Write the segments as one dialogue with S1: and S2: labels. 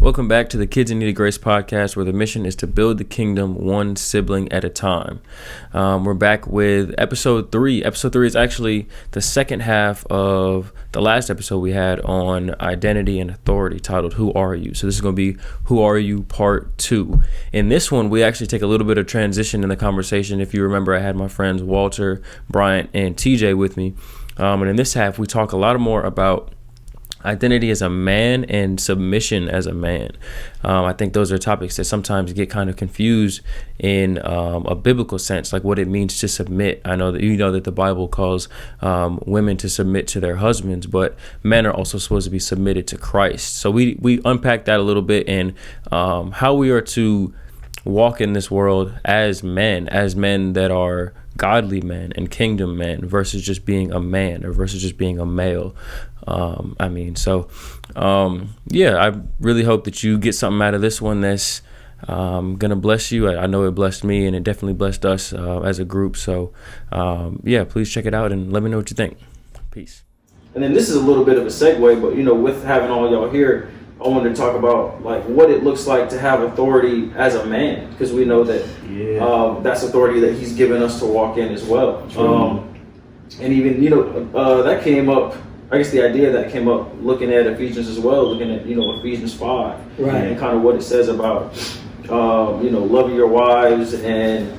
S1: Welcome back to the Kids in Need of Grace podcast, where the mission is to build the kingdom one sibling at a time. We're back with episode 3. Episode 3 is actually the second half of the last episode we had on identity and authority, titled Who Are You? So this is going to be Who Are You Part 2. In this one, we actually take a little bit of transition in the conversation. If you remember, I had my friends Walter, Bryant, and TJ with me. And in this half, we talk a lot more about identity as a man and submission as a man. I think those are topics that sometimes get kind of confused in a biblical sense, like what it means to submit. I know that that the Bible calls women to submit to their husbands, but men are also supposed to be submitted to Christ. So we unpack that a little bit, and how we are to walk in this world as men that are godly men and kingdom men versus just being a man or versus just being a male. I really hope that you get something out of this one that's gonna bless you. I know it blessed me, and it definitely blessed us as a group. So please check it out and let me know what you think. Peace.
S2: And then this is a little bit of a segue, but with having all y'all here, I wanted to talk about like what it looks like to have authority as a man, because we know that that's authority that he's given us to walk in as well. And even that came up. I guess the idea that came up looking at Ephesians as well, looking at Ephesians 5,
S3: right,
S2: and kind of what it says about loving your wives, and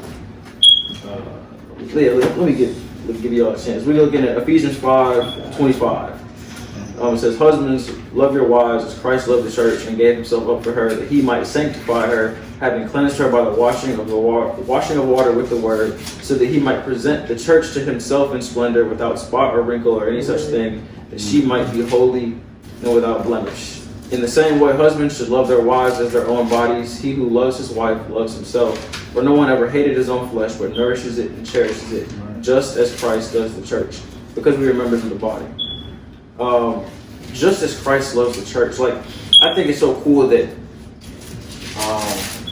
S2: let me give you all a chance. We're looking at Ephesians 5:25. It says, "Husbands, love your wives as Christ loved the church and gave himself up for her, that he might sanctify her, having cleansed her by the washing of water with the word, so that he might present the church to himself in splendor, without spot or wrinkle or any such thing, that she might be holy and without blemish. In the same way, husbands should love their wives as their own bodies. He who loves his wife loves himself. For no one ever hated his own flesh, but nourishes it and cherishes it, just as Christ does the church, because we are members of the body." Just as Christ loves the church. Like, I think it's so cool that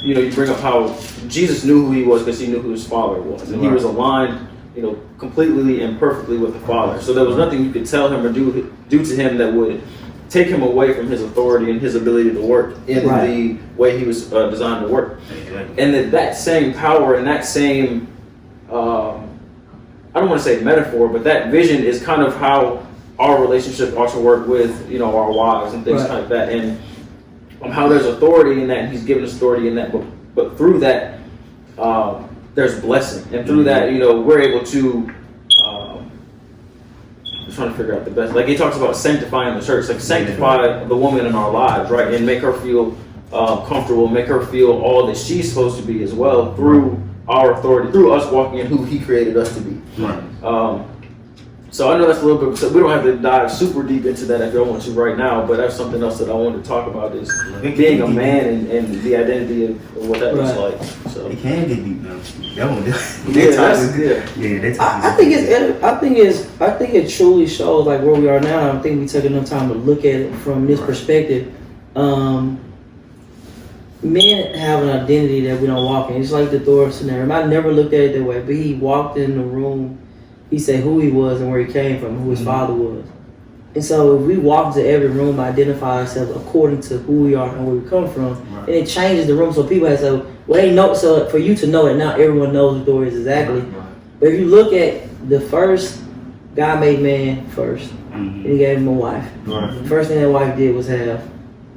S2: you bring up how Jesus knew who he was because he knew who his Father was, and he was aligned completely and perfectly with the Father. So there was nothing you could tell him or do to him that would take him away from his authority and his ability to work in the way he was designed to work. And that same power and that same I don't want to say metaphor, but that vision is kind of how our relationship ought to work with our wives and things like that, and how there's authority in that, and he's given us authority in that, but through that there's blessing, and through that we're able to I'm trying to figure out the best, like he talks about sanctifying the church, like sanctify the woman in our lives, right, and make her feel comfortable, make her feel all that she's supposed to be as well, through our authority, through us walking in who he created us to be. So I know that's a little bit, so we don't have to dive super deep into that if you don't want to right now, but that's something else that I wanted to talk about, is being a man and the identity of what that looks like. So
S4: it can get deep now.
S3: I think it truly shows like where we are now. I think we took enough time to look at it from this perspective. Men have an identity that we don't walk in. It's like the Thor scenario. I never looked at it that way, but he walked in the room. He said who he was and where he came from, who his father was. And so if we walk into every room, identify ourselves according to who we are and where we come from, and it changes the room. So people have said, so for you to know it, not everyone knows who Thor is exactly. But if you look at the first, God made man first, and he gave him a wife. The first thing that wife did was have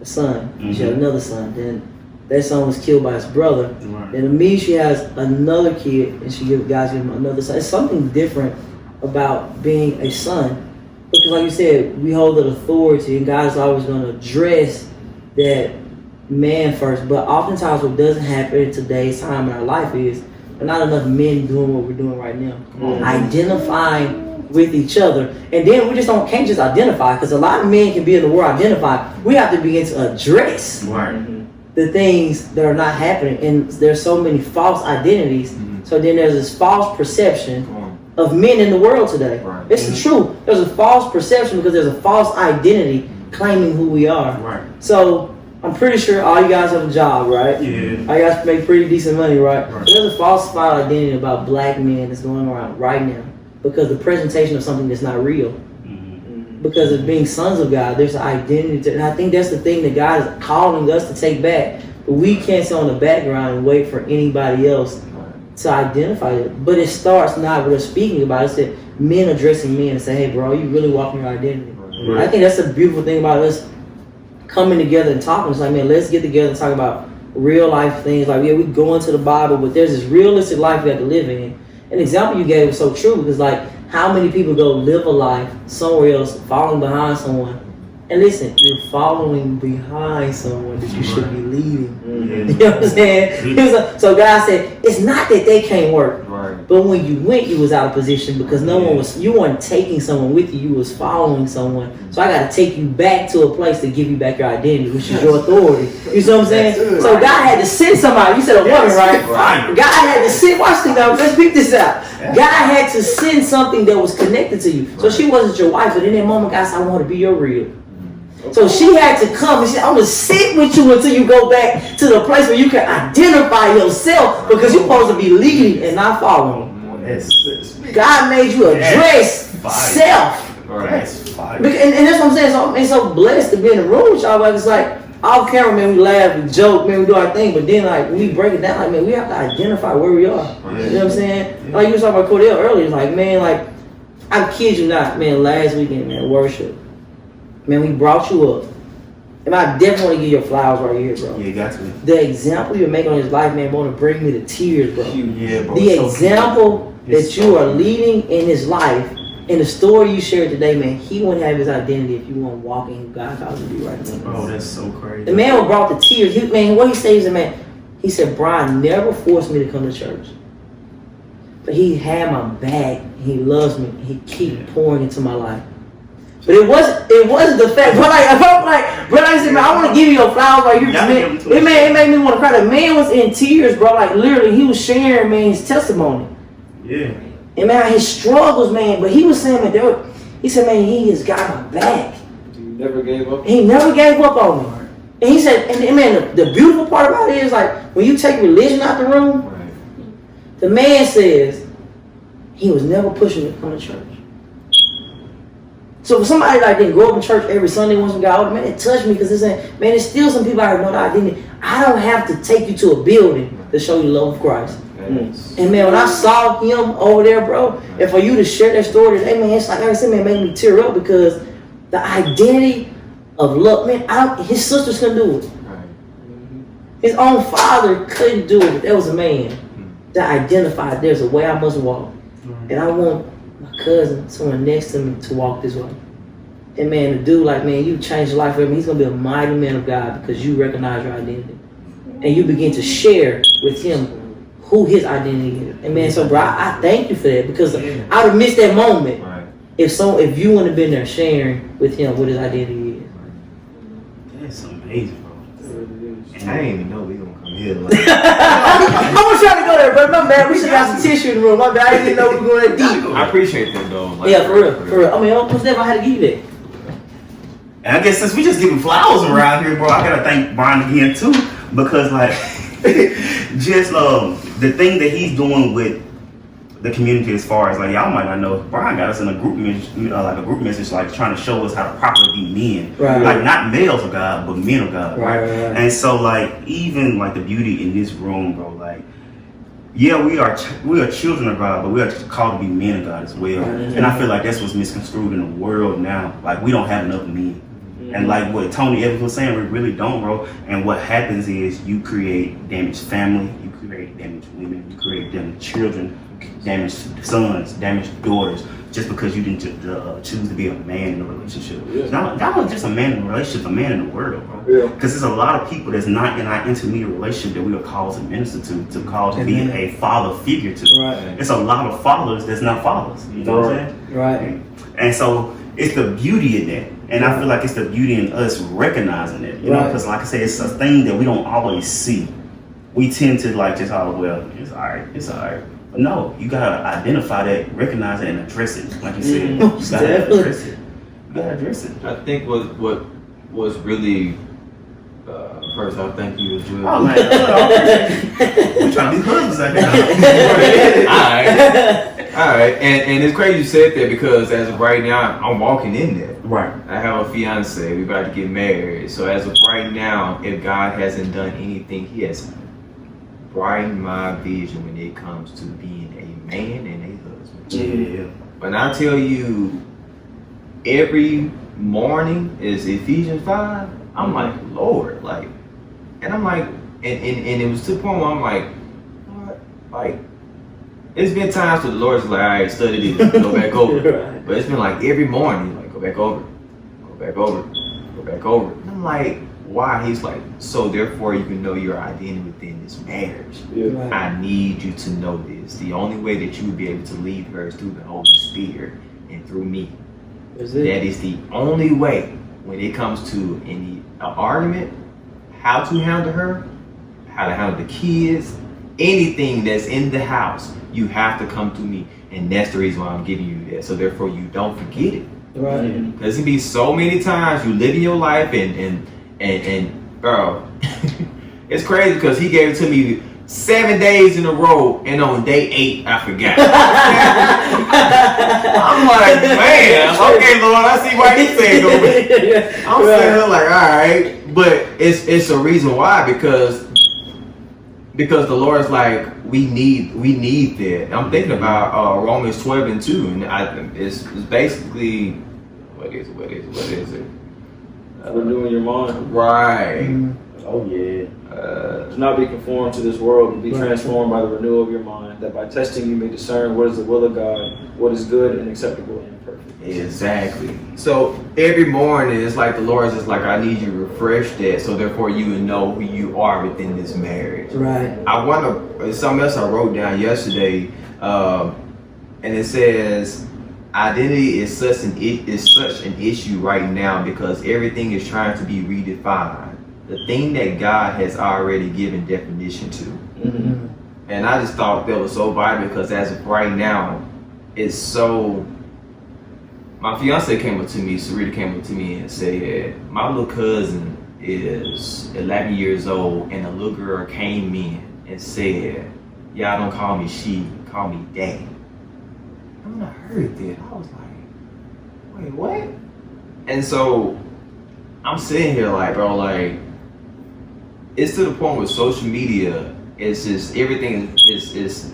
S3: a son. She had another son. Then that son was killed by his brother. Then immediately she has another kid, and God's given him another son. It's something different about being a son, because like you said, we hold that authority, and God's always going to address that man first. But oftentimes what doesn't happen in today's time in our life is not enough men doing what we're doing right now, identifying with each other. And then we can't just identify, because a lot of men can be in the word identify. We have to begin to address the things that are not happening, and there's so many false identities. So then there's this false perception of men in the world today. It's true. There's a false perception because there's a false identity claiming who we are. So I'm pretty sure all you guys have a job, right? Yeah. All you guys make pretty decent money, right? There's a falsified identity about black men that's going around right now because the presentation of something that's not real. because of being sons of God, there's an identity. And I think that's the thing that God is calling us to take back. But we can't sit on the background and wait for anybody else to identify it. But it starts not with us speaking about it. It's that men addressing men and say, hey, bro, you really walking your identity. Right. I think that's the beautiful thing about us coming together and talking. It's like, man, let's get together and talk about real life things. Like, yeah, we go into the Bible, but there's this realistic life we have to live in. An example you gave was so true because, like, how many people go live a life somewhere else, following behind someone? And listen, you're following behind someone that you should be leading. Mm-hmm. You know what I'm saying? So God said, it's not that they can't work. Right. But when you went, you was out of position because you weren't taking someone with you, you was following someone. So I got to take you back to a place to give you back your identity, which is your authority. You see what I'm saying? So God had to send somebody. You said a woman, right? God had to send, watch this now, let's pick this out. God had to send something that was connected to you. So she wasn't your wife, but in that moment, God said, I want to be your real. So she had to come and she said, I'm going to sit with you until you go back to the place where you can identify yourself because you're supposed to be leading and not following. God made you address self. And that's what I'm saying. So I'm so blessed to be in the room with y'all. Like, it's like, off camera, man, we laugh, we joke, man, we do our thing. But then, like, when we break it down, like, man, we have to identify where we are. You know what I'm saying? Like you were talking about Cordell earlier. It's like, man, like, I kid you not, man, last weekend, man, worship. Man, we brought you up. And I definitely want to give you your flowers right here, bro.
S4: Yeah, you got to.
S3: The example you're making on his life, man, want to bring me to tears, bro.
S4: Yeah, bro.
S3: The example that you are leading in his life, and the story you shared today, man, he wouldn't have his identity if you weren't walking who God called you to be right now.
S4: Bro, that's so crazy.
S3: The man was brought to tears. What he says, man, he said, Brian never forced me to come to church. But he had my back. He loves me. He keep pouring into my life. But it wasn't the fact. But I said, man, I want to give you your flowers like you. Man, it made me want to cry. The man was in tears, bro. Like literally, he was sharing, man, his testimony.
S4: Yeah.
S3: And man, his struggles, man. But he was saying, man, he said, man, he has got my back.
S2: He never gave up.
S3: He never gave up on me. And he said, and man, the beautiful part about it is like when you take religion out the room, the man says he was never pushing me to come to church. So for somebody that didn't grow up in church every Sunday once we got older, man, it touched me because it's saying, man, there's still some people out here know the identity. I don't have to take you to a building to show you the love of Christ. Mm. And man, when I saw him over there, bro, and for you to share that story today, man, it's like I said, man, it made me tear up because the identity of love, man, his sisters couldn't do it. His own father couldn't do it, but there was a man that identified there's a way I must walk. And I want my cousin, someone next to me, to walk this way. And man, the dude, like, man, you changed your life for him. He's going to be a mighty man of God because you recognize your identity. And you begin to share with him who his identity is. And man, so bro, I thank you for that because I would have missed that moment if you wouldn't have been there sharing with him what his identity is.
S4: That's amazing, bro. And I didn't even know we were going to come here. Like,
S3: I was trying to go there, but my bad. We should have some tissue in the room. My bad. I didn't even know we were going that deep.
S5: I appreciate that, though. Like,
S3: yeah, for real. I mean, almost never had to give you that.
S4: And I guess since we just giving flowers around here, bro, I gotta thank Brian again too, because like, just the thing that he's doing with the community as far as like y'all might not know, Brian got us in a group message, like trying to show us how to properly be men, like not males of God, but men of God, right? And so like even like the beauty in this room, bro, like. Yeah, we are children of God, but we are called to be men of God as well. And I feel like that's what's misconstrued in the world now. Like we don't have enough men. And like what Tony Evans was saying, we really don't, bro. And what happens is you create damaged family, you create damaged women, you create damaged children, damaged sons, damaged daughters, just because you didn't choose to be a man in a relationship. Yeah. Not only just a man in a relationship, a man in the world, bro. Because there's a lot of people that's not in our intermediate relationship that we are called to minister to call to be a father figure to. It's a lot of fathers that's not fathers. You know what I'm saying? And so it's the beauty in that. And I feel like it's the beauty in us recognizing it. You know, because like I said, it's a thing that we don't always see. We tend to like just, oh, well, it's all right. But no, you gotta identify that, recognize it, and address it. Like you said, you gotta address it. You gotta address it.
S5: I think what was really first, I'll thank you as well.
S4: Oh man, we're trying to be husbands out here.
S5: All right, and it's crazy you said that because as of right now, I'm walking in there.
S4: Right.
S5: I have a fiance. We about to get married. So as of right now, if God hasn't done anything, He has brightened my vision when it comes to being a man and a husband.
S4: Yeah.
S5: When I tell you, every morning is Ephesians 5, I'm like, Lord, like, and I'm like, and it was to the point where I'm like, Lord, like, it's been times where the Lord's like, all right, study this, go back over.
S3: Right.
S5: But it's been like every morning, like, go back over, go back over, go back over. And I'm like, why? He's like, so therefore you can know your identity within this marriage.
S2: Yeah.
S3: Right.
S5: I need you to know this. The only way that you will be able to lead her is through the Holy Spirit and through me.
S3: That's
S5: That
S3: it.
S5: is the only way when it comes to any argument, how to handle her, how to handle the kids, anything that's in the house, you have to come to me. And that's the reason why I'm giving you that. So therefore you don't forget it.
S3: Right.
S5: Because it be so many times you live in your life and bro, it's crazy because he gave it to me 7 days in a row, and on day 8 I forgot. I'm like, man, okay, Lord, I see why you saying go. I'm
S3: Right.
S5: sitting here like, all right, but it's a reason why because the Lord's like, we need that. I'm thinking about Romans 12:2, and it's basically what is it?
S2: Renewing your mind.
S5: Right.
S4: Oh yeah.
S2: Do not be conformed to this world, but be
S3: Right.
S2: transformed by the renewal of your mind, that by testing you may discern what is the will of God, what is good and acceptable and perfect.
S5: Exactly. So every morning it's like the Lord's just like, I need you to refresh that, so therefore you will know who you are within this marriage.
S3: Right.
S5: I want to, something else I wrote down yesterday, and it says, identity is such an issue right now because everything is trying to be redefined. The thing that God has already given definition to.
S3: Mm-hmm.
S5: And I just thought that was so vital because as of right now, it's so. My fiance came up to me, Sarita came up to me and said, my little cousin is 11 years old, and a little girl came in and said, y'all don't call me she, call me daddy. And when I heard that, I was like, wait, what? And so I'm sitting here like, bro, like, it's to the point with social media, it's just everything is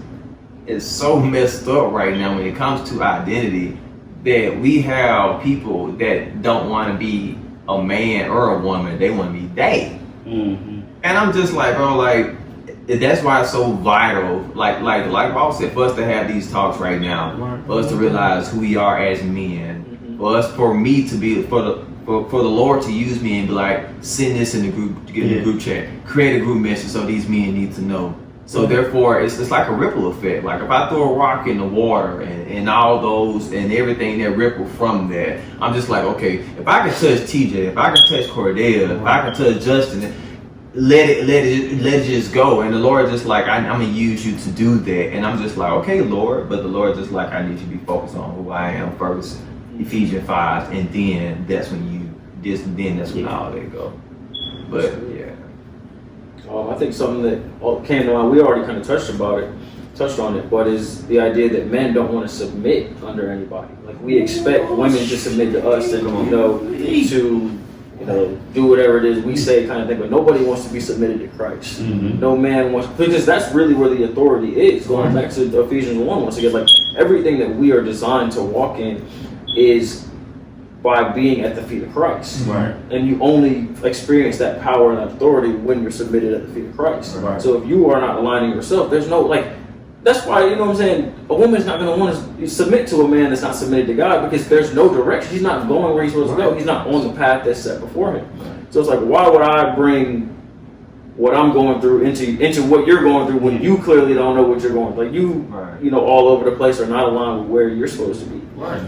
S5: so messed up right now when it comes to identity, that we have people that don't want to be a man or a woman, they want to be they.
S4: Mm-hmm.
S5: And I'm just like, bro, like, that's why it's so vital, like Paul said, for us to have these talks right now,
S3: Right.
S5: for us to realize who we are as men, for me to be, for the Lord to use me and be like, send this in the group, to get in the group chat, create a group message so these men need to know. So therefore, it's like a ripple effect. Like if I throw a rock in the water and all those and everything that ripple from that, I'm just like, okay, if I can touch TJ, if I can touch Cordell, if I can touch Justin, let it just go. And the Lord just like, I'm gonna use you to do that. And I'm just like, okay, Lord. But the Lord just like, I need you to be focused on who I am first, Ephesians 5, and then that's when that's when all that go. But yeah.
S2: I think something that came to mind, we already kind of touched on it, but is the idea that men don't want to submit under anybody. Like we expect women to submit to us and to do whatever it is we say, kind of thing. But nobody wants to be submitted to Christ.
S4: Mm-hmm.
S2: No man wants, because that's really where the authority is. Going back to Ephesians 1 once again, like everything that we are designed to walk in is by being at the feet of Christ.
S4: Right.
S2: And you only experience that power and authority when you're submitted at the feet of Christ.
S4: Right.
S2: So if you are not aligning yourself, there's no, like, that's why, you know what I'm saying, a woman's not going to want to submit to a man that's not submitted to God because there's no direction. He's not going where he's supposed to go. He's not on the path that's set before him. So it's like, why would I bring what I'm going through into what you're going through when you clearly don't know what you're going through? Like you know, all over the place are not aligned with where you're supposed to be.
S5: Right.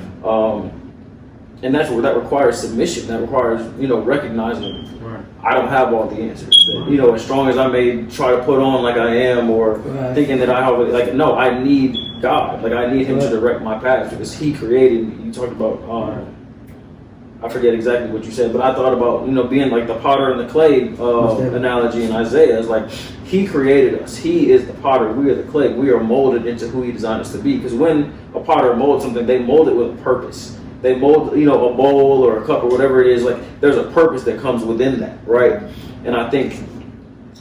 S2: And that's what that requires submission. That requires, recognizing I don't have all the answers. That, as strong as I may try to put on like I am, or thinking that I have, like, no, I need God. Like I need Him to direct my path because He created me. You talked about, I forget exactly what you said, but I thought about, being like the potter and the clay analogy in Isaiah. It's like He created us. He is the potter. We are the clay. We are molded into who He designed us to be. Because when a potter molds something, they mold it with a purpose. they mold, you know, a bowl or a cup or whatever it is, like there's a purpose that comes within that, right? And I think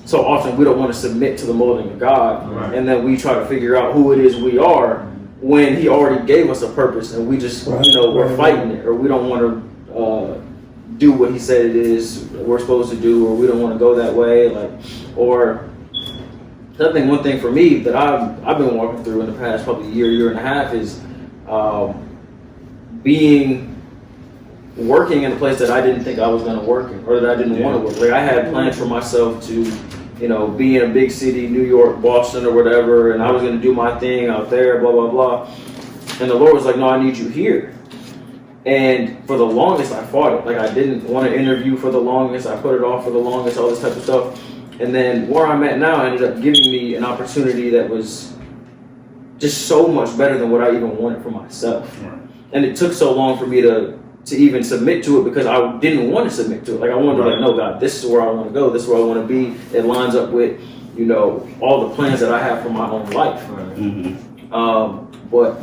S2: so often we don't want to submit to the molding of God, and then we try to figure out who it is we are when He already gave us a purpose, and we just, you know, we're fighting it, or we don't want to do what He said it is we're supposed to do, or we don't want to go that way, like, or one thing for me that I've been walking through in the past probably year and a half is working in a place that I didn't think I was going to work in, or that I didn't want to work. Like I had plans for myself to, you know, be in a big city, New York, Boston, or whatever, and I was going to do my thing out there, blah, blah, blah. And the Lord was like, no, I need you here. And for the longest, I fought it. Like I didn't want to interview for the longest. I put it off for the longest, all this type of stuff. And then where I'm at now ended up giving me an opportunity that was just so much better than what I even wanted for myself. Right. And it took so long for me to even submit to it because I didn't want to submit to it. Like I wanted to like, no, God, this is where I want to go. This is where I want to be. It lines up with, you know, all the plans that I have for my own life. Right. Mm-hmm. But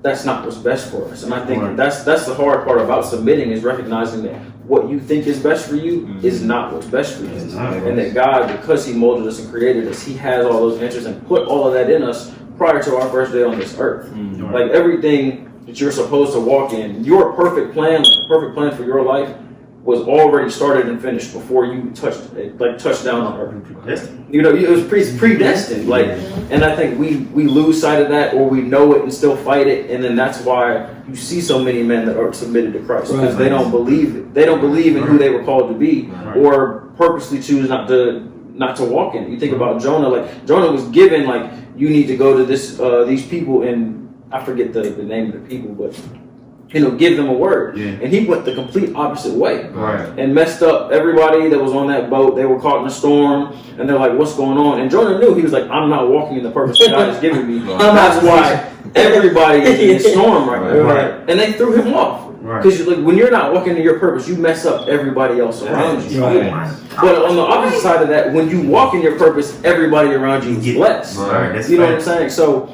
S2: that's not what's best for us. And I think that's the hard part about submitting is recognizing that what you think is best for you is not what's best for you. And that God, because He molded us and created us, He has all those answers and put all of that in us prior to our first day on this earth. Like everything that you're supposed to walk in, your perfect plan, the perfect plan for your life was already started and finished before you touched down on earth. You know, it was predestined. Like, and I think we lose sight of that, or we know it and still fight it, and then that's why you see so many men that aren't submitted to Christ because they don't believe it. They don't believe in who they were called to be, or purposely choose not to walk in it. You think about Jonah. Like Jonah was given, like, you need to go to these people, and I forget the name of the people, but you know, give them a word. Yeah. And he went the complete opposite way. Right. And messed up everybody that was on that boat. They were caught in a storm, and they're like, what's going on? And Jonah knew. He was like, I'm not walking in the purpose that God has given me. That's why everybody is in this storm right now. Right. And they threw him off. Because like, when you're not walking in your purpose, you mess up everybody else around you. Right. But on the opposite side of that, when you walk in your purpose, everybody around you is blessed. Right. You know what I'm saying? So,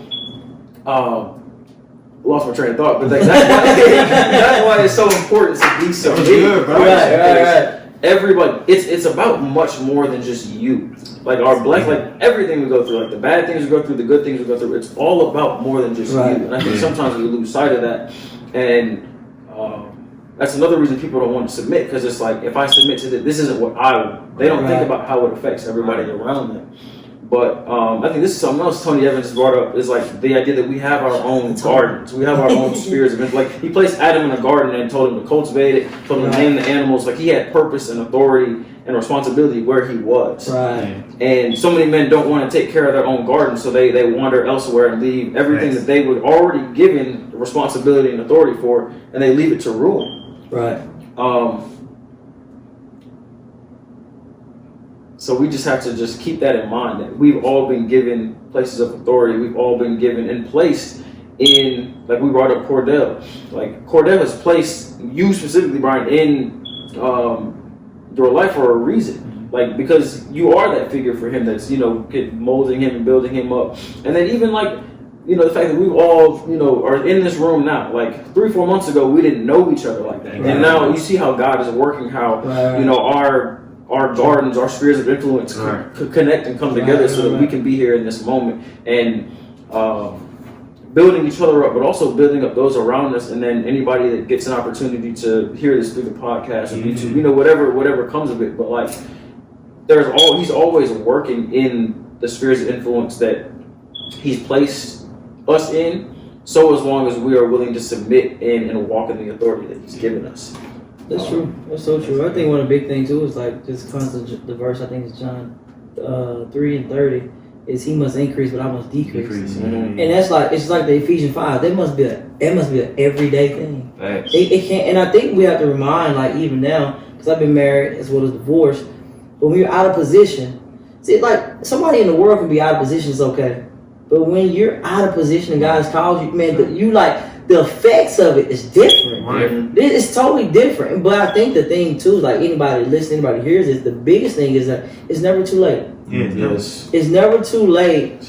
S2: lost my train of thought, but that's why it's so important to be submitted. Right. Everybody, it's about much more than just you. Like our like everything we go through, like the bad things we go through, the good things we go through, it's all about more than just you. And I think sometimes we lose sight of that, and that's another reason people don't want to submit, because it's like, if I submit to this isn't what I want. They don't think about how it affects everybody around them. But I think this is something else Tony Evans brought up, is like the idea that we have our own gardens. We have our own spheres of influence. Like he placed Adam in a garden and told him to cultivate it, told him to name the animals. Like he had purpose and authority and responsibility where he was. Right. And so many men don't want to take care of their own garden, so they wander elsewhere and leave everything that they were already given responsibility and authority for, and they leave it to ruin. Right. So we just have to just keep that in mind, that we've all been given places of authority. We've all been given and placed in, like we brought up Cordell. Like Cordell has placed you specifically, Brian, in your life for a reason. Like, because you are that figure for him that's, you know, molding him and building him up. And then even like, you know, the fact that we all, you know, are in this room now. Like 3-4 months ago, we didn't know each other like that. Right. And now you see how God is working, how, you know, our gardens, our spheres of influence could connect and come together so that we can be here in this moment and building each other up, but also building up those around us, and then anybody that gets an opportunity to hear this through the podcast or YouTube, you know, whatever comes of it. But like, he's always working in the spheres of influence that he's placed us in, so as long as we are willing to submit in and walk in the authority that he's given us.
S3: That's true. That's so true. I think one of the big things too is like just constant. The verse I think is John 3:30 is he must increase, but I must decrease. Mm-hmm. And that's like, it's like the Ephesians 5. It must be an everyday thing. Thanks. It can't. And I think we have to remind, like even now, because I've been married as well as divorced. But when you're out of position, see, like somebody in the world can be out of position, it's okay. But when you're out of position and God has called you, man, you like. The effects of it is different. Right. It's totally different. But I think the thing too is like anybody listening, anybody hears this, the biggest thing is that it's never too late. Yes. It's never too late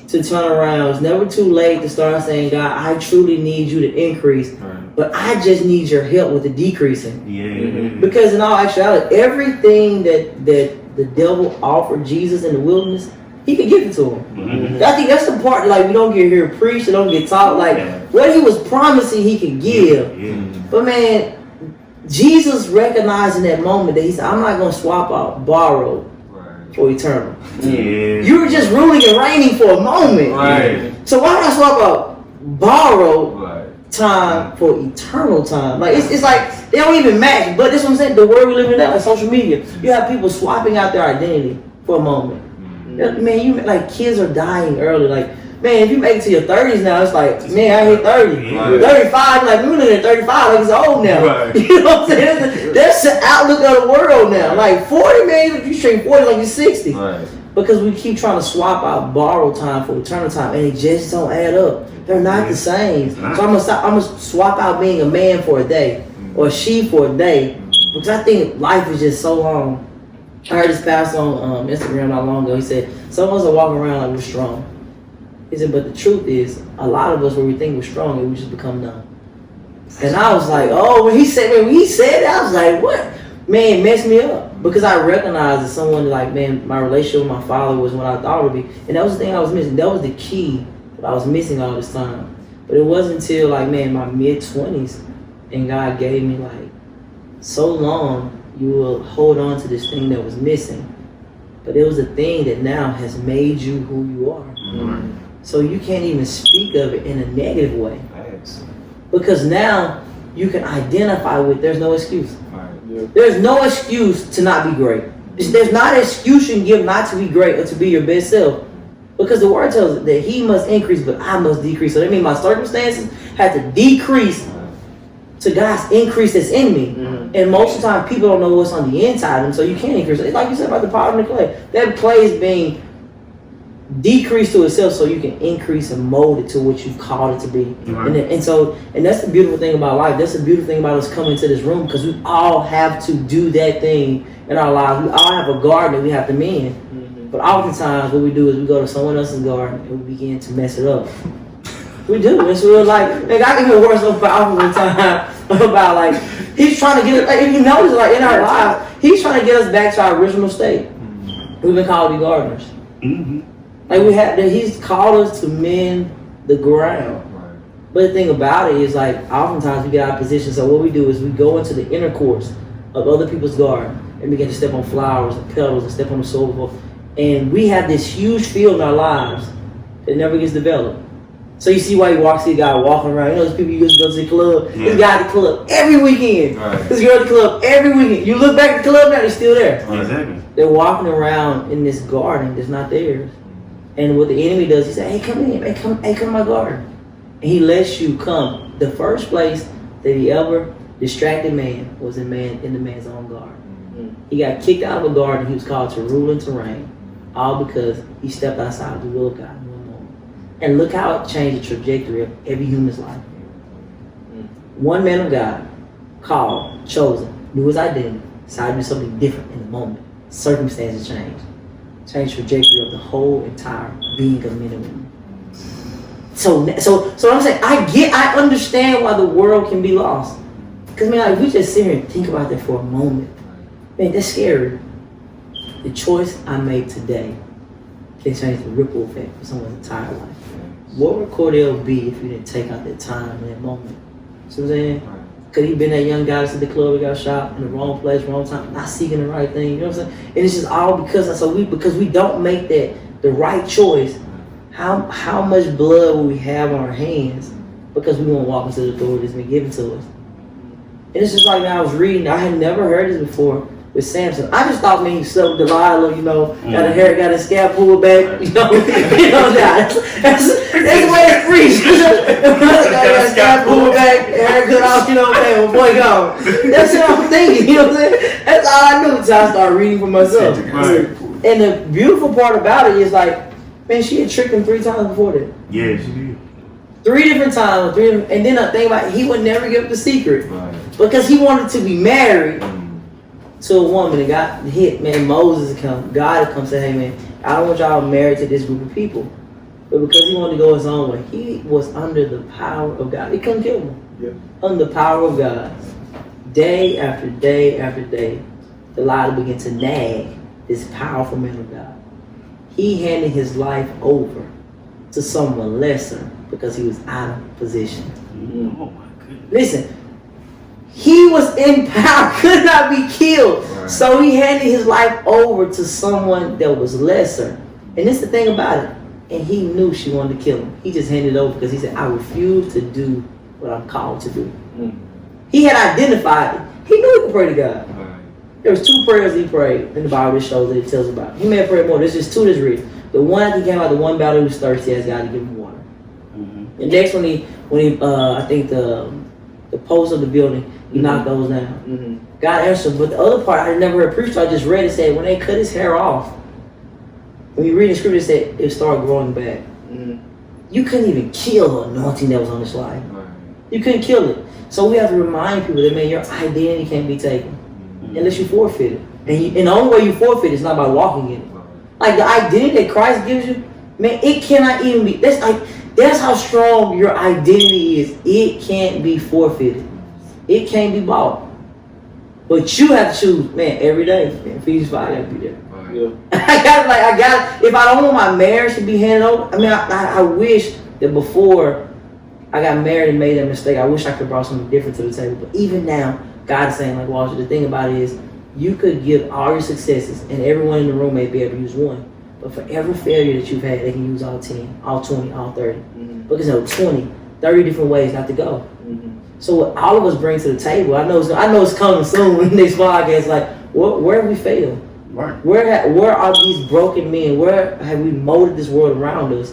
S3: to turn around. It's never too late to start saying, God, I truly need you to increase. Right. but I just need your help with the decreasing.
S4: Yeah.
S3: Because in all actuality, everything that the devil offered Jesus in the wilderness, he could give it to him.
S4: Mm-hmm.
S3: I think that's the part, like, we don't get here preached, we don't get taught, like, what he was promising he could give.
S4: Yeah.
S3: But man, Jesus recognized in that moment that he said, I'm not going to swap out borrowed for eternal.
S4: Yeah.
S3: You were just ruling and reigning for a moment.
S5: Right.
S3: So why would I swap out borrowed
S5: Right.
S3: time for eternal time? Like, it's like they don't even match. But that's what I'm saying. The world we live in now, like social media, you have people swapping out their identity for a moment. Man, you like kids are dying early. Like, man, if you make it to your 30s now, it's like, man, I hit 30.
S5: Right.
S3: 35, like, we're looking at 35, like it's old now.
S5: Right.
S3: You know what I'm saying? That's the outlook of the world now. Like, 40, man, if you straight 40, like you're 60.
S5: Right.
S3: Because we keep trying to swap out borrowed time for eternal time, and it just don't add up. They're not the same. So I'm gonna swap out being a man for a day, or a she for a day, because I think life is just so long. I heard this pastor on Instagram not long ago. He said, some of us are walking around like we're strong. He said, but the truth is, a lot of us, where we think we're strong, and we just become numb. And I was like, oh, when he said it, I was like, what? Man, it messed me up. Because I recognized that someone, like, man, my relationship with my father was what I thought it would be. And that was the thing I was missing. That was the key that I was missing all this time. But it wasn't until, like, man, my mid-20s, and God gave me, like, so long, you will hold on to this thing that was missing. But it was a thing that now has made you who you are.
S5: Mm-hmm.
S3: So you can't even speak of it in a negative way.
S5: Thanks.
S3: Because now you can identify with, there's no excuse.
S5: Right.
S3: There's no excuse to not be great. There's not an excuse you can give not to be great or to be your best self. Because the word tells us that he must increase, but I must decrease. So that means my circumstances have to decrease to God's increase that's in me.
S2: Mm-hmm.
S3: And most of the time, people don't know what's on the inside of them, so you can't increase. It's like you said about the potter and the clay. That clay is being decreased to itself so you can increase and mold it to what you've called it to be.
S4: Right.
S3: And that's the beautiful thing about life. That's the beautiful thing about us coming into this room, because we all have to do that thing in our lives. We all have a garden that we have to mend. But oftentimes what we do is we go to someone else's garden and we begin to mess it up. We do. It's real, like, I can hear words so powerful one time about, like, he's trying to get us, like, if you notice, like, in our lives, he's trying to get us back to our original state. We've been called to be gardeners.
S4: Mm-hmm.
S3: Like, he's called us to mend the ground.
S5: Right.
S3: But the thing about it is, like, oftentimes we get out of position. So what we do is we go into the inner courts of other people's garden and begin to step on flowers and petals and step on the soil. And we have this huge field in our lives that never gets developed. So you see why you see a guy walking around. You know, those people you just go to the club.
S4: Yeah.
S3: This guy at the club every weekend.
S5: Right.
S3: This girl at the club every weekend. You look back at the club now, they're still there.
S4: Exactly.
S3: They're walking around in this garden that's not theirs. And what the enemy does, he says, hey, come in. Hey, come to my garden. And he lets you come. The first place that he ever distracted man was in the man's own garden. He got kicked out of a garden he was called to rule and to reign, all because he stepped outside of the will of God in one moment. And look how it changed the trajectory of every human's life. One man of God, called, chosen, knew his identity, decided to do something different in the moment. Circumstances changed. Changed the trajectory of the whole entire being of men and women. So I'm saying, I understand why the world can be lost. Because, man, like, we just sit here and think about that for a moment. Man, that's scary. The choice I made today can change the ripple effect for someone's entire life. What would Cordell be if you didn't take out that time in that moment? See what I'm saying? Could he been that young guy that's at the club that got shot in the wrong place, wrong time, not seeking the right thing? You know what I'm saying? And it's just all because we don't make that the right choice. How much blood will we have on our hands because we won't walk into the authority that's been given to us? And it's just like, I was reading, I had never heard this before with Samson. I just thought, man, he slept with Delilah, you know, got a hair, got his scalp pulled back, you know, that's the way it's preached. Got his scalp pulled back, hair cut off, you know what I'm saying, well, boy, gone. That's what I'm thinking, you know what I'm saying? That's all I knew until I started reading for myself.
S4: Right.
S3: And the beautiful part about it is, like, man, she had tricked him 3 times before that.
S4: Yeah, she did.
S3: 3 different times, and then the thing about it, he would never give up the secret.
S5: Right.
S3: Because he wanted to be married to a woman that got hit. Man, Moses would come, God would come say, hey man, I don't want y'all married to this group of people. But because he wanted to go his own way, he was under the power of God. He couldn't kill him. under the power of God, day after day after day, Delilah began to nag this powerful man of God. He handed his life over to someone lesser because he was out of position.
S4: Oh my goodness.
S3: Listen, he was in power, could not be killed.
S5: Right.
S3: So he handed his life over to someone that was lesser. And this is the thing about it. And he knew she wanted to kill him. He just handed it over because he said, I refuse to do what I'm called to do. He had identified it. He knew he could pray to God.
S5: Right.
S3: There was 2 prayers he prayed in the Bible that shows that it tells about. He may have prayed more. There's just 2 that's written. The one after he came out, the one battle he was thirsty, he asked God to give him water. The next one, I think the post of the building, he knocked those down. God answered. But the other part, I never heard preached. I just read it. Said when they cut his hair off, when you read the scripture, it said it started growing back. You couldn't even kill the anointing that was on his life.
S5: Right.
S3: You couldn't kill it. So we have to remind people that, man, your identity can't be taken unless you forfeit it. And the only way you forfeit is not by walking in it. Like the identity that Christ gives you, man, it cannot even be. That's how strong your identity is. It can't be forfeited. It can't be bought. But you have to choose, man, every day. Man, Ephesians 5 got to be there. I got. If I don't want my marriage to be handed over, I mean, I wish that before I got married and made that mistake, I wish I could have brought something different to the table. But even now, God is saying, like, Walter, the thing about it is, you could give all your successes, and everyone in the room may be able to use one. But for every failure that you've had, they can use all 10, all 20, all 30. Because there are 20, 30 different ways not to go. So what all of us bring to the table, I know it's coming soon in this podcast. Like, where have we failed?
S4: Right.
S3: Where are these broken men? Where have we molded this world around us?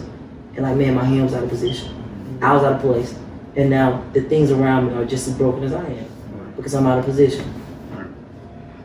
S3: And like, man, my hand was out of position. I was out of place. And now the things around me are just as broken as I am because I'm out of position.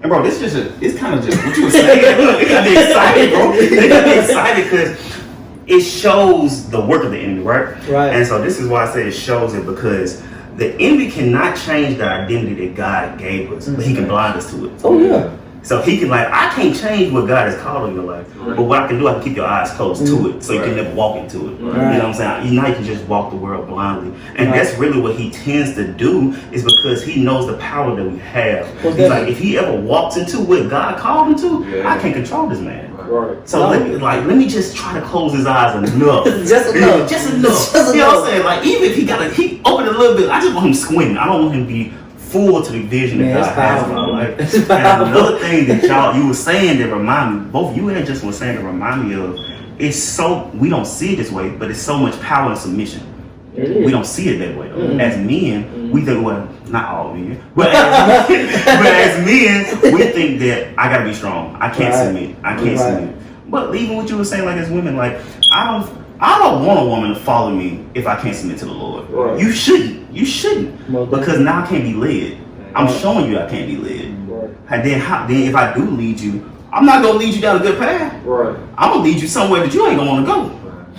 S4: And bro, it's kind of just what you were saying. It got me excited, bro. It got me excited because it shows the work of the enemy, right?
S3: Right.
S4: And so this is why I say it shows it, because the enemy cannot change the identity that God gave us, but he can blind us to it.
S3: Oh yeah.
S4: So he can I can't change what God has called in your life, but what I can do, I can keep your eyes closed to it, so you can never walk into it. You know what I'm saying? Now you can just walk the world blindly, and that's really what he tends to do, is because he knows the power that we have. He's like, if he ever walks into what God called him to, I can't control this man.
S2: Right.
S4: So let me just try to close his eyes enough.
S3: Just enough.
S4: Just enough. You know what I'm saying? Like, even if he opened it a little bit, I just want him squinting. I don't want him to be full to the vision that God has in my life. And another thing that you were saying that remind me, both you and Justin were saying that remind me of, it's so, we don't see it this way, but it's so much power and submission. We don't see it that way. As men, we think, well, not all men, but as men, we think that I gotta be strong. I can't submit. I can't submit. But even what you were saying, like as women, like I don't want a woman to follow me if I can't submit to the Lord.
S2: Right.
S4: You shouldn't, because now I can't be led. I'm showing you I can't be led.
S2: Right.
S4: And then if I do lead you, I'm not gonna lead you down a good path.
S2: Right.
S4: I'm gonna lead you somewhere that you ain't gonna want to go,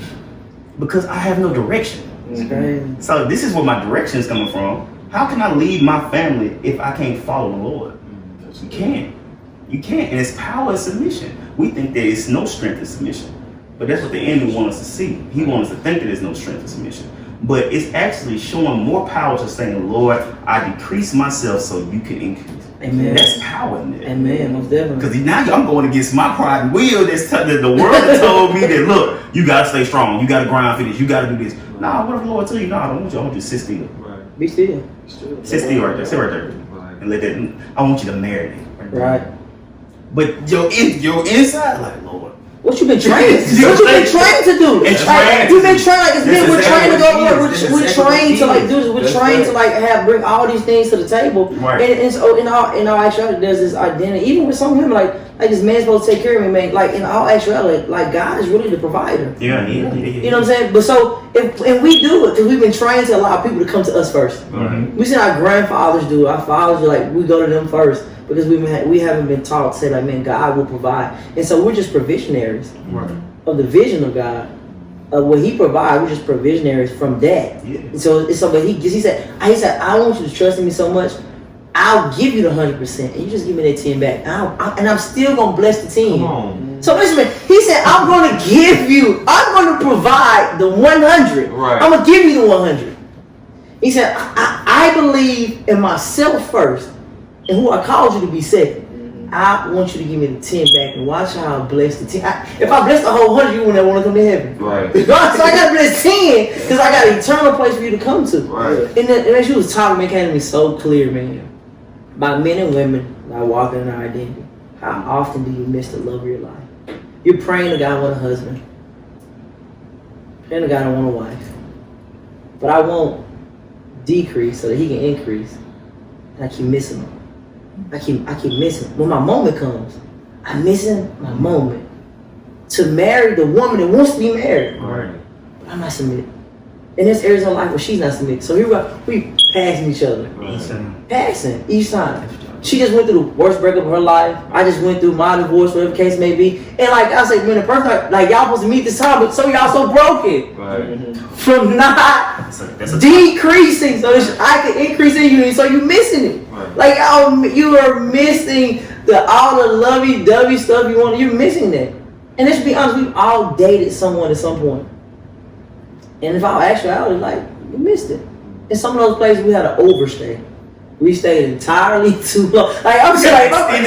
S4: because I have no direction.
S3: It's crazy.
S4: So this is where my direction is coming from. How can I lead my family if I can't follow the Lord? You can't. You can't. And it's power and submission. We think there is no strength in submission. But that's what the enemy wants us to see. He wants us to think that there's no strength in submission. But it's actually showing more power to saying, Lord, I decrease myself so you can increase.
S3: Amen.
S4: That's power in there.
S3: Amen. Most definitely.
S4: Because now I'm going against my pride and will. The world has told me that, look, you got to stay strong. You got to grind for this. You got to do this. Nah, what if the Lord tell you, nah, I don't want you. I want you to sit still.
S5: Right.
S3: Be still.
S4: Sit still right there. Sit right there.
S5: Right.
S4: And let that, I want you to marinate.
S3: Right.
S4: But your inside, like, Lord.
S3: What you been trained? What you been trained to do?
S4: It's
S3: Like, you've been trained. Like, it's been, we're trained to go to work.
S5: That's
S3: We're
S5: exactly
S3: trained to
S5: what
S3: like
S5: it
S3: do this.
S5: is.
S3: We're
S5: That's
S3: trained to
S5: right.
S3: like bring all these things to the table.
S4: Right.
S3: And so in all actuality, there's this identity. Even with some women, like this man's supposed to take care of me, man. Like in all actuality, like God is really the provider.
S4: Yeah.
S3: You know what I'm saying? But so and we do it because we've been trained to allow people to come to us first. We seen our grandfathers do it. Our fathers are like, we go to them first. Because we haven't been taught to say like, man, God will provide. And so we're just provisionaries of the vision of God. What he provides, we're just provisionaries from that.
S4: Yeah.
S3: And so it's something he said, I want you to trust in me so much, I'll give you the 100%, and you just give me that 10 back. And I'm still gonna bless the 10.
S5: Come on.
S3: So listen, man, he said, I'm gonna provide the 100.
S5: Right.
S3: I'm gonna give you the 100. He said, I I believe in myself first and who I called you to be second. I want you to give me the 10 back and watch how I bless the 10. If I bless the whole 100, you wouldn't want to come to heaven.
S5: Right.
S3: So I got to bless 10 because I got an eternal place for you to come to.
S5: Right.
S3: And as you was talking, it came to me so clear, man. About men and women that walk in our identity. How often do you miss the love of your life? You're praying to God want a husband. Praying to God I want a wife. But I won't decrease so that he can increase. And I keep missing him. I keep missing. When my moment comes, I'm missing my moment to marry the woman that wants to be married.
S5: Right.
S3: But I'm not submitted. And there's areas of life where she's not submitted. So here we passing each other. Passing each time. She just went through the worst breakup of her life. I just went through my divorce, whatever the case may be. And like I say, man, the person like y'all supposed to meet this time, but so y'all so broken.
S5: Right.
S3: From not
S4: That's a
S3: decreasing so that I can increase in you, so you're missing it.
S5: Right.
S3: Like you are missing all the lovey-dovey stuff you want. You're missing that. And let's be honest, we've all dated someone at some point. And if our actuality, like, we missed it. In some of those places, we had to overstay. We stayed entirely too long. Like I'm just like, I can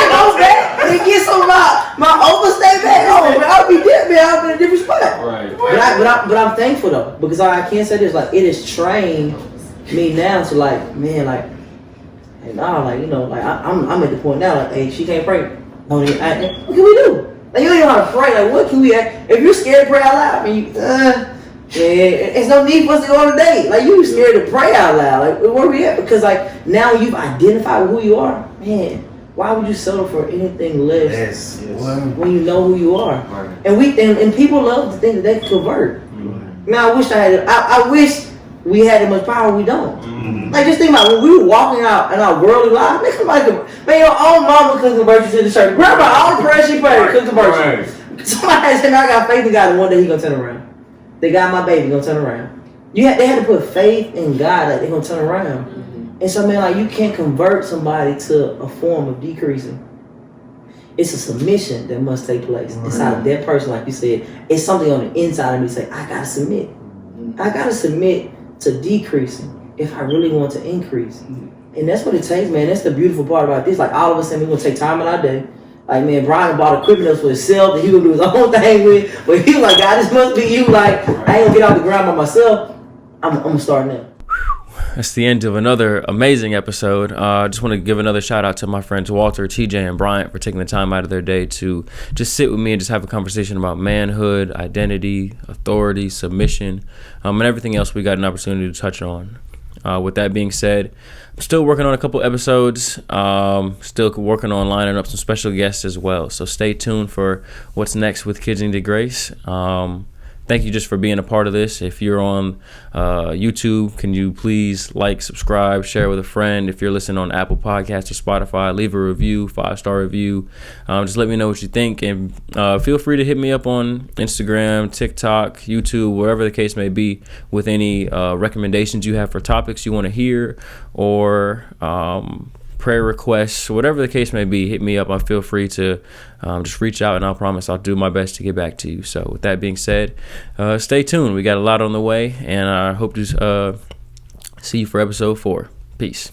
S3: go back and get some of my overstay back home. Man, I'll be dead, man. I'll be in a different spot.
S5: Right.
S3: But I'm thankful though, because I can't say this. Like it has trained me now to like, man, like, hey, nah, like you know, like I'm at the point now, like, hey, she can't pray. No, what can we do? Like you don't even know how to pray. Like what can we? If you're scared to pray out loud, I mean, yeah, it's no need for us to go on a date. Like you scared to pray out loud. Like where we at? Because like now you've identified who you are, man. Why would you settle for anything less when you know who you are?
S5: Right.
S3: And people love to think that they can convert. Man, I wish I wish we had that much power. We don't.
S5: Mm-hmm.
S3: Like just think about when we were walking out in our worldly life. Man, your own mama couldn't convert you to the church. Grandma, all the prayer she prayed couldn't convert you. Somebody said, "I got faith in God, and one day He gonna turn around." They got my baby gonna turn around. They had to put faith in God that they're gonna turn around. And so, man, like you can't convert somebody to a form of decreasing. It's a submission that must take place inside of that person, like you said. It's something on the inside of me say, I gotta submit. I gotta submit to decreasing if I really want to increase. And that's what it takes, man. That's the beautiful part about this. Like all of us saying we're gonna take time in our day. Like, man, Brian bought equipment for himself that he gonna do his own thing with. But he was like, God, this must be you. Like, I ain't gonna get off the ground by myself. I'm gonna start now.
S1: That's the end of another amazing episode. I just want to give another shout out to my friends Walter, TJ, and Bryant for taking the time out of their day to just sit with me and just have a conversation about manhood, identity, authority, submission, and everything else we got an opportunity to touch on. With that being said, I'm still working on a couple episodes, still working on lining up some special guests as well. So stay tuned for what's next with Kids Need Grace. Thank you just for being a part of this. If you're on YouTube, can you please like, subscribe, share with a friend? If you're listening on Apple Podcasts or Spotify, leave a review, 5-star review. Just let me know what you think. And feel free to hit me up on Instagram, TikTok, YouTube, wherever the case may be, with any recommendations you have for topics you want to hear or prayer requests, whatever the case may be. Hit me up. I feel free to just reach out, and I'll promise I'll do my best to get back to you. So with that being said, stay tuned. We got a lot on the way, and I hope to see you for episode 4. Peace.